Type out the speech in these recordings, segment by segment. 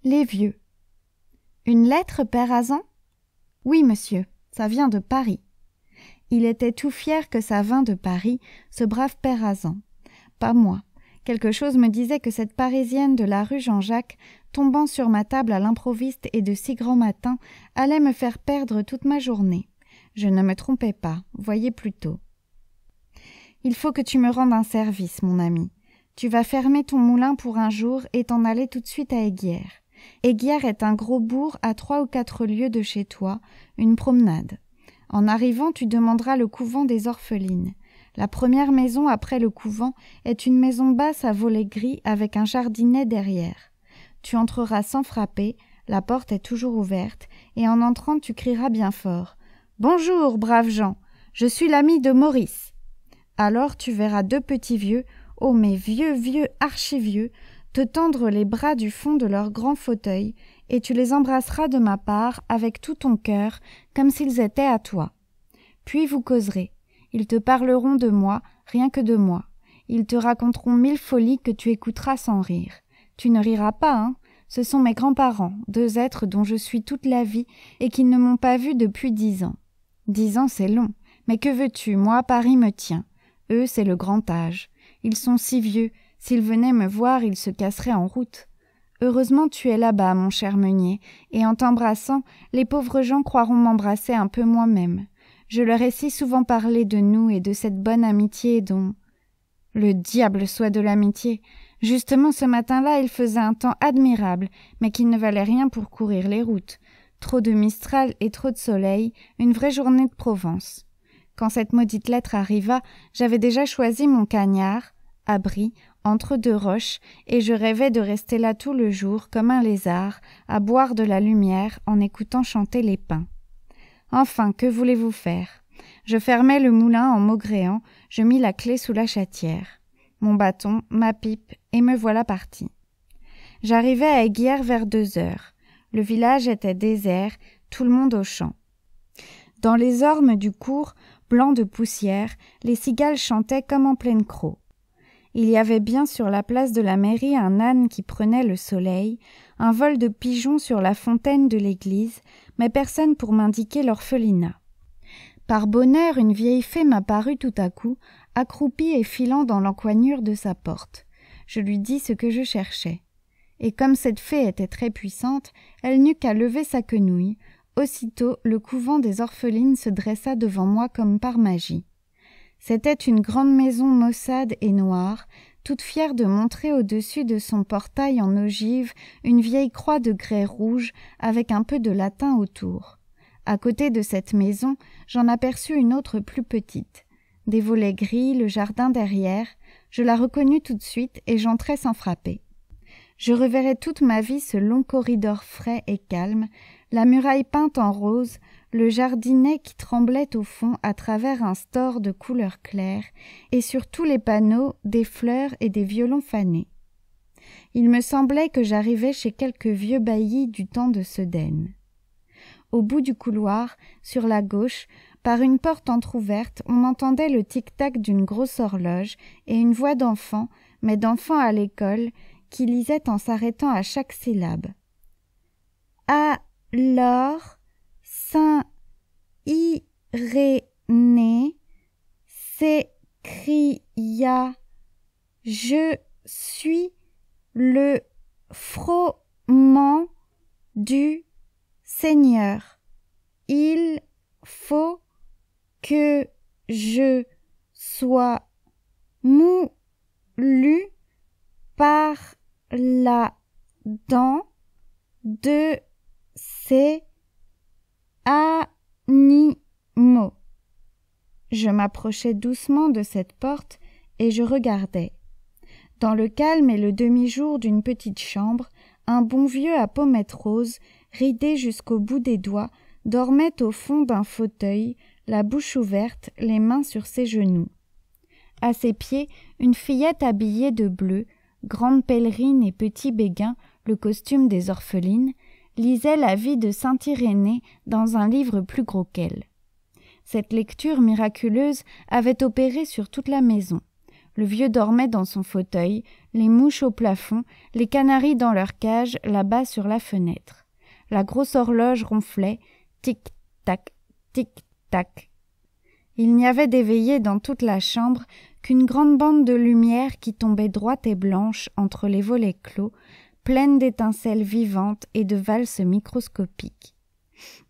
Les vieux. Une lettre, père Azan ? Oui, monsieur, ça vient de Paris. Il était tout fier que ça vint de Paris, ce brave père Azan. Pas moi. Quelque chose me disait que cette Parisienne de la rue Jean-Jacques, tombant sur ma table à l'improviste et de si grand matin, allait me faire perdre toute ma journée. Je ne me trompais pas, voyez plutôt. Il faut que tu me rendes un service, mon ami. Tu vas fermer ton moulin pour un jour et t'en aller tout de suite à Eyguières. Eyguières est un gros bourg à 3 ou 4 lieues de chez toi, une promenade. En arrivant, tu demanderas le couvent des orphelines. La première maison après le couvent est une maison basse à volets gris avec un jardinet derrière. Tu entreras sans frapper, la porte est toujours ouverte, et en entrant tu crieras bien fort « Bonjour, braves gens, je suis l'ami de Maurice !» Alors tu verras 2 petits vieux, oh mais vieux, archi-vieux, te tendre les bras du fond de leur grand fauteuil, et tu les embrasseras de ma part avec tout ton cœur, comme s'ils étaient à toi. Puis vous causerez. Ils te parleront de moi, rien que de moi. Ils te raconteront 1000 folies que tu écouteras sans rire. Tu ne riras pas, hein ? Ce sont mes grands-parents, 2 êtres dont je suis toute la vie et qui ne m'ont pas vue depuis 10 ans. 10 ans, c'est long. Mais que veux-tu ? Moi, Paris me tient. Eux, c'est le grand âge. Ils sont si vieux. S'ils venaient me voir, ils se casseraient en route. Heureusement tu es là-bas, mon cher meunier, et en t'embrassant, les pauvres gens croiront m'embrasser un peu moi-même. Je leur ai si souvent parlé de nous et de cette bonne amitié dont... Le diable soit de l'amitié. Justement ce matin-là, il faisait un temps admirable, mais qui ne valait rien pour courir les routes. Trop de Mistral et trop de soleil, une vraie journée de Provence. Quand cette maudite lettre arriva, j'avais déjà choisi mon cagnard, abri, entre 2 roches, et je rêvais de rester là tout le jour, comme un lézard, à boire de la lumière en écoutant chanter les pins. Enfin, que voulez-vous faire ? Je fermai le moulin en maugréant, je mis la clé sous la chatière. Mon bâton, ma pipe, et me voilà parti. J'arrivai à Eyguières vers 2 heures. Le village était désert, tout le monde au champ. Dans les ormes du cours, blancs de poussière, les cigales chantaient comme en pleine crau. Il y avait bien sur la place de la mairie un âne qui prenait le soleil, un vol de pigeons sur la fontaine de l'église, mais personne pour m'indiquer l'orphelinat. Par bonheur, une vieille fée m'apparut tout à coup, accroupie et filant dans l'encoignure de sa porte. Je lui dis ce que je cherchais. Et comme cette fée était très puissante, elle n'eut qu'à lever sa quenouille. Aussitôt, le couvent des orphelines se dressa devant moi comme par magie. C'était une grande maison maussade et noire, toute fière de montrer au-dessus de son portail en ogive une vieille croix de grès rouge avec un peu de latin autour. À côté de cette maison, j'en aperçus une autre plus petite. Des volets gris, le jardin derrière, je la reconnus tout de suite et j'entrai sans frapper. Je reverrai toute ma vie ce long corridor frais et calme, la muraille peinte en rose, le jardinet qui tremblait au fond à travers un store de couleur claire, et sur tous les panneaux des fleurs et des violons fanés. Il me semblait que j'arrivais chez quelques vieux baillis du temps de Sedaine. Au bout du couloir, sur la gauche, par une porte entr'ouverte, on entendait le tic-tac d'une grosse horloge et une voix d'enfant, mais d'enfant à l'école, qui lisait en s'arrêtant à chaque syllabe. Alors, Saint-Irénée s'écria « Je suis le froment du Seigneur. Il faut que je sois moulu par la dent de ces animaux. » Je m'approchai doucement de cette porte et je regardai. Dans le calme et le demi-jour d'une petite chambre, un bon vieux à pommettes roses, ridé jusqu'au bout des doigts, dormait au fond d'un fauteuil, la bouche ouverte, les mains sur ses genoux. À ses pieds, une fillette habillée de bleu, grande pèlerine et petit béguin, le costume des orphelines, lisait la vie de Saint-Irénée dans un livre plus gros qu'elle. Cette lecture miraculeuse avait opéré sur toute la maison. Le vieux dormait dans son fauteuil, les mouches au plafond, les canaris dans leur cage, là-bas sur la fenêtre. La grosse horloge ronflait, tic-tac, tic-tac. Il n'y avait d'éveillé dans toute la chambre qu'une grande bande de lumière qui tombait droite et blanche entre les volets clos, pleine d'étincelles vivantes et de valses microscopiques.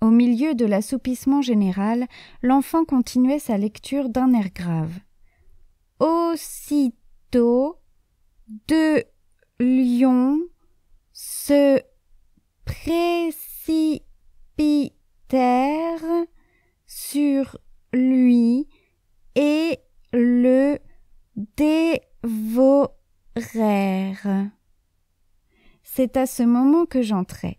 Au milieu de l'assoupissement général, l'enfant continuait sa lecture d'un air grave. Aussitôt, 2 lions se précipitèrent sur lui et le dévorèrent. C'est à ce moment que j'entrai.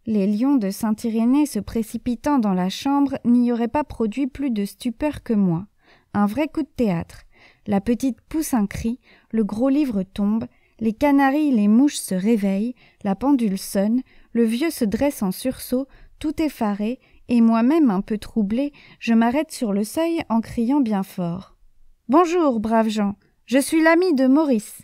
Les lions de Saint-Irénée se précipitant dans la chambre n'y auraient pas produit plus de stupeur que moi. Un vrai coup de théâtre. La petite pousse un cri, le gros livre tombe, les canaris et les mouches se réveillent, la pendule sonne, le vieux se dresse en sursaut, tout effaré, et moi-même un peu troublé, je m'arrête sur le seuil en criant bien fort. « Bonjour, braves gens, je suis l'ami de Maurice. »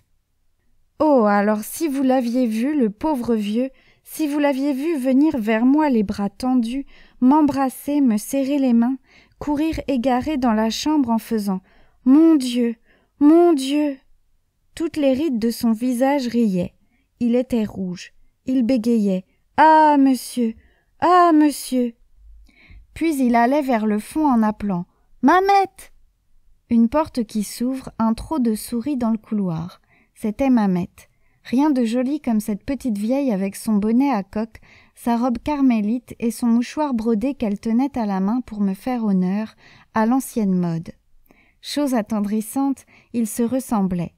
Oh, alors si vous l'aviez vu, le pauvre vieux, si vous l'aviez vu venir vers moi les bras tendus, m'embrasser, me serrer les mains, courir égaré dans la chambre en faisant « Mon Dieu, mon Dieu !» Toutes les rides de son visage riaient. Il était rouge. Il bégayait « Ah, monsieur! Ah, monsieur !» Puis il allait vers le fond en appelant « Mamette !» Une porte qui s'ouvre, un trot de souris dans le couloir. C'était Mamette. Rien de joli comme cette petite vieille avec son bonnet à coque, sa robe carmélite et son mouchoir brodé qu'elle tenait à la main pour me faire honneur, à l'ancienne mode. Chose attendrissante, il se ressemblait.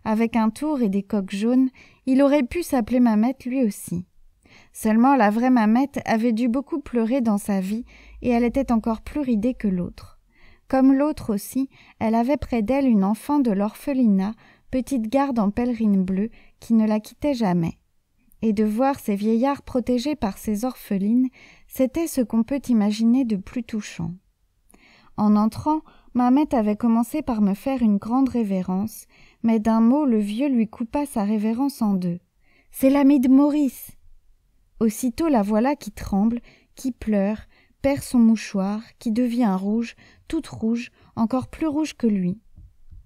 Avec un tour et des coques jaunes, il aurait pu s'appeler Mamette lui aussi. Seulement la vraie Mamette avait dû beaucoup pleurer dans sa vie et elle était encore plus ridée que l'autre. Comme l'autre aussi, elle avait près d'elle une enfant de l'orphelinat, petite garde en pèlerine bleue, qui ne la quittait jamais. Et de voir ces vieillards protégés par ces orphelines, c'était ce qu'on peut imaginer de plus touchant. En entrant, Mamette avait commencé par me faire une grande révérence, mais d'un mot le vieux lui coupa sa révérence en deux. « C'est l'ami de Maurice !» Aussitôt la voilà qui tremble, qui pleure, perd son mouchoir, qui devient rouge, toute rouge, encore plus rouge que lui.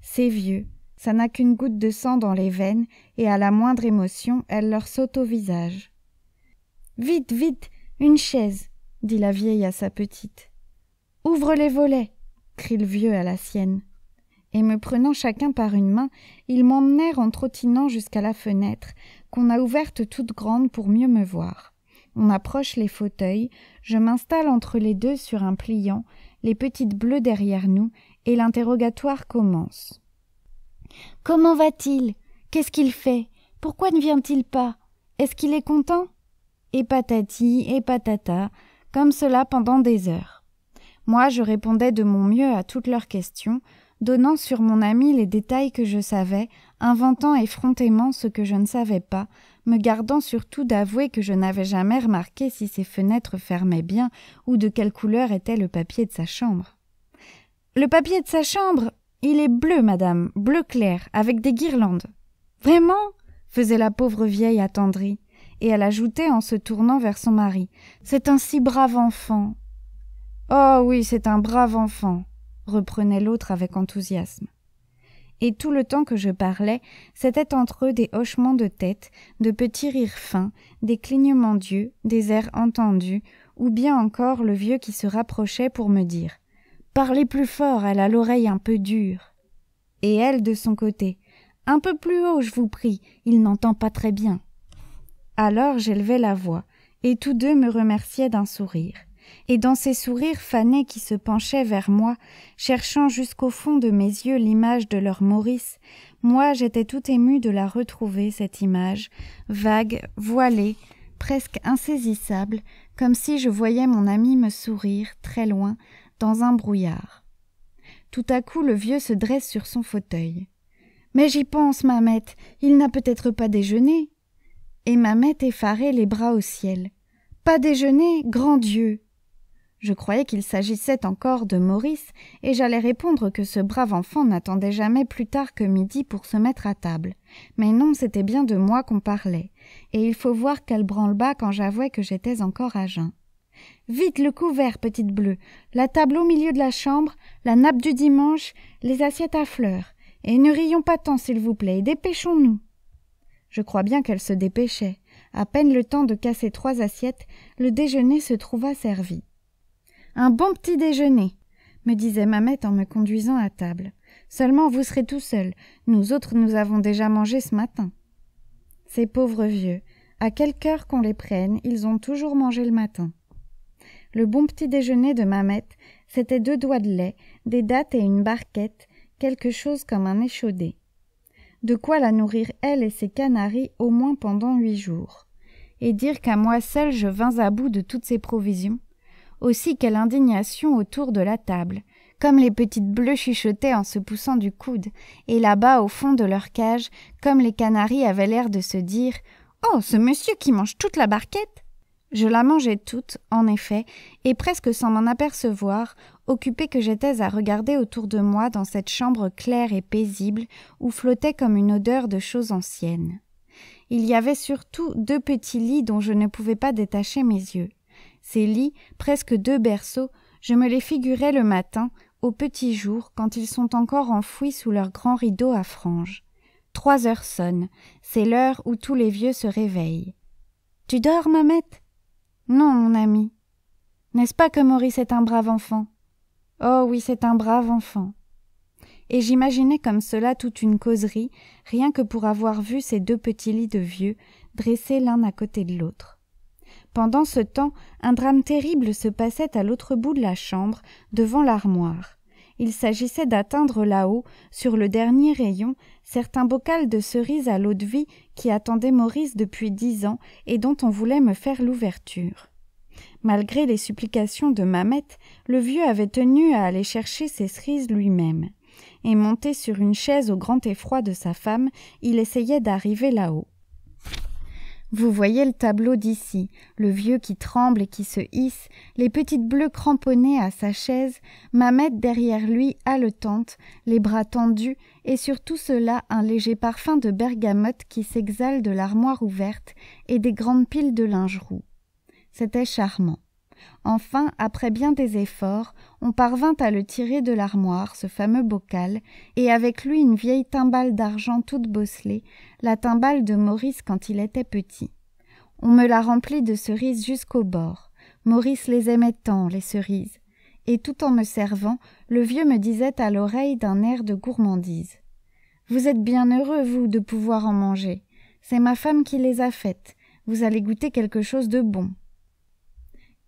C'est vieux, ça n'a qu'une goutte de sang dans les veines, et à la moindre émotion, elle leur saute au visage. « Vite, vite, une chaise !» dit la vieille à sa petite. « Ouvre les volets !» crie le vieux à la sienne. Et me prenant chacun par une main, ils m'emmenèrent en trottinant jusqu'à la fenêtre, qu'on a ouverte toute grande pour mieux me voir. On approche les fauteuils, je m'installe entre les deux sur un pliant, les petites bleues derrière nous, et l'interrogatoire commence. « Comment va-t-il? Qu'est-ce qu'il fait? Pourquoi ne vient-il pas? Est-ce qu'il est content ?» Et patati et patata, comme cela pendant des heures. Moi, je répondais de mon mieux à toutes leurs questions, donnant sur mon ami les détails que je savais, inventant effrontément ce que je ne savais pas, me gardant surtout d'avouer que je n'avais jamais remarqué si ses fenêtres fermaient bien ou de quelle couleur était le papier de sa chambre. « Le papier de sa chambre, il est bleu, madame, bleu clair, avec des guirlandes. »« Vraiment ?» faisait la pauvre vieille attendrie, et elle ajoutait en se tournant vers son mari. « C'est un si brave enfant. »« Oh oui, c'est un brave enfant. » reprenait l'autre avec enthousiasme. Et tout le temps que je parlais, c'était entre eux des hochements de tête, de petits rires fins, des clignements d'yeux, des airs entendus, ou bien encore le vieux qui se rapprochait pour me dire « Parlez plus fort, elle a l'oreille un peu dure. » Et elle, de son côté « Un peu plus haut, je vous prie, il n'entend pas très bien. » Alors j'élevai la voix, et tous deux me remerciaient d'un sourire. Et dans ces sourires fanés qui se penchaient vers moi, cherchant jusqu'au fond de mes yeux l'image de leur Maurice, moi j'étais tout émue de la retrouver, cette image, vague, voilée, presque insaisissable, comme si je voyais mon ami me sourire, très loin, dans un brouillard. Tout à coup le vieux se dresse sur son fauteuil. « Mais j'y pense, Mamette, il n'a peut-être pas déjeuné ?» Et Mamette effarée les bras au ciel. « Pas déjeuné, grand Dieu !» Je croyais qu'il s'agissait encore de Maurice, et j'allais répondre que ce brave enfant n'attendait jamais plus tard que midi pour se mettre à table. Mais non, c'était bien de moi qu'on parlait, et il faut voir quel branle-bas quand j'avouai que j'étais encore à jeun. Vite le couvert, petite bleue, la table au milieu de la chambre, la nappe du dimanche, les assiettes à fleurs, et ne rions pas tant, s'il vous plaît, et dépêchons-nous. Je crois bien qu'elle se dépêchait. À peine le temps de casser 3 assiettes, le déjeuner se trouva servi. Un bon petit déjeuner, me disait Mamette en me conduisant à table. Seulement vous serez tout seul, nous autres nous avons déjà mangé ce matin. Ces pauvres vieux, à quelque heure qu'on les prenne, ils ont toujours mangé le matin. Le bon petit déjeuner de Mamette, c'était 2 doigts de lait, des dattes et une barquette, quelque chose comme un échaudé. De quoi la nourrir elle et ses canaris au moins pendant 8 jours. Et dire qu'à moi seule je vins à bout de toutes ces provisions. Aussi quelle indignation autour de la table, comme les petites bleues chuchotaient en se poussant du coude, et là-bas au fond de leur cage, comme les canaris avaient l'air de se dire « Oh, ce monsieur qui mange toute la barquette !» Je la mangeais toute, en effet, et presque sans m'en apercevoir, occupée que j'étais à regarder autour de moi dans cette chambre claire et paisible où flottait comme une odeur de choses anciennes. Il y avait surtout 2 petits lits dont je ne pouvais pas détacher mes yeux. Ces lits, presque 2 berceaux, je me les figurais le matin, au petit jour, quand ils sont encore enfouis sous leurs grands rideaux à franges. 3 heures sonnent, c'est l'heure où tous les vieux se réveillent. « Tu dors, Mamette ?»« Non, mon ami. »« N'est-ce pas que Maurice est un brave enfant ?»« Oh oui, c'est un brave enfant. » Et j'imaginais comme cela toute une causerie, rien que pour avoir vu ces 2 petits lits de vieux, dressés l'un à côté de l'autre. Pendant ce temps, un drame terrible se passait à l'autre bout de la chambre, devant l'armoire. Il s'agissait d'atteindre là-haut, sur le dernier rayon, certain bocal de cerises à l'eau-de-vie qui attendait Maurice depuis 10 ans et dont on voulait me faire l'ouverture. Malgré les supplications de Mamette, le vieux avait tenu à aller chercher ces cerises lui-même. Et monté sur une chaise au grand effroi de sa femme, il essayait d'arriver là-haut. Vous voyez le tableau d'ici, le vieux qui tremble et qui se hisse, les petites bleues cramponnées à sa chaise, Mamette derrière lui haletante, les bras tendus, et sur tout cela un léger parfum de bergamote qui s'exhale de l'armoire ouverte et des grandes piles de linge roux. C'était charmant. Enfin, après bien des efforts, on parvint à le tirer de l'armoire, ce fameux bocal, et avec lui une vieille timbale d'argent toute bosselée, la timbale de Maurice quand il était petit. On me la remplit de cerises jusqu'au bord. Maurice les aimait tant, les cerises. Et tout en me servant, le vieux me disait à l'oreille d'un air de gourmandise. « Vous êtes bien heureux, vous, de pouvoir en manger. C'est ma femme qui les a faites. Vous allez goûter quelque chose de bon. »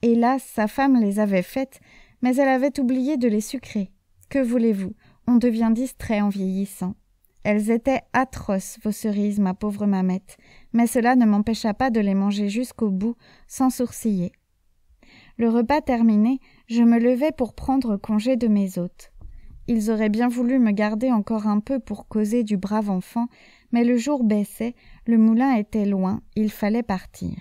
Hélas, sa femme les avait faites, mais elle avait oublié de les sucrer. Que voulez-vous, on devient distrait en vieillissant. Elles étaient atroces, vos cerises, ma pauvre Mamette, mais cela ne m'empêcha pas de les manger jusqu'au bout, sans sourciller. Le repas terminé, je me levai pour prendre congé de mes hôtes. Ils auraient bien voulu me garder encore un peu pour causer du brave enfant, mais le jour baissait, le moulin était loin, il fallait partir.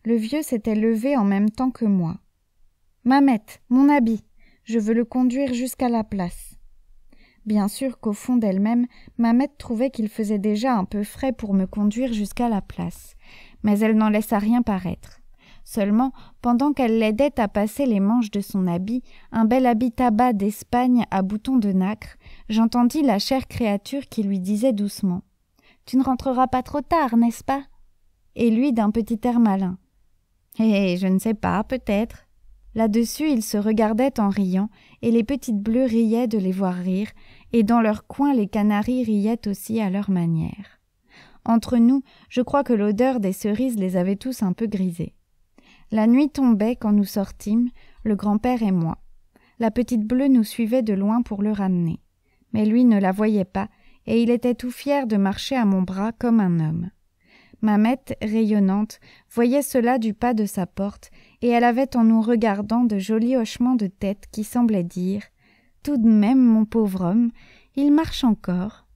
Le vieux s'était levé en même temps que moi. « Mamette, mon habit, je veux le conduire jusqu'à la place. » Bien sûr qu'au fond d'elle-même, Mamette trouvait qu'il faisait déjà un peu frais pour me conduire jusqu'à la place, mais elle n'en laissa rien paraître. Seulement, pendant qu'elle l'aidait à passer les manches de son habit, un bel habit tabac d'Espagne à boutons de nacre, j'entendis la chère créature qui lui disait doucement « Tu ne rentreras pas trop tard, n'est-ce pas ?» Et lui d'un petit air malin. « Eh, je ne sais pas, peut-être. » Là-dessus, ils se regardaient en riant, et les petites bleues riaient de les voir rire, et dans leur coin, les canaris riaient aussi à leur manière. Entre nous, je crois que l'odeur des cerises les avait tous un peu grisés. La nuit tombait quand nous sortîmes, le grand-père et moi. La petite bleue nous suivait de loin pour le ramener. Mais lui ne la voyait pas, et il était tout fier de marcher à mon bras comme un homme. Mamette, rayonnante, voyait cela du pas de sa porte, et elle avait en nous regardant de jolis hochements de tête qui semblaient dire « Tout de même, mon pauvre homme, il marche encore. »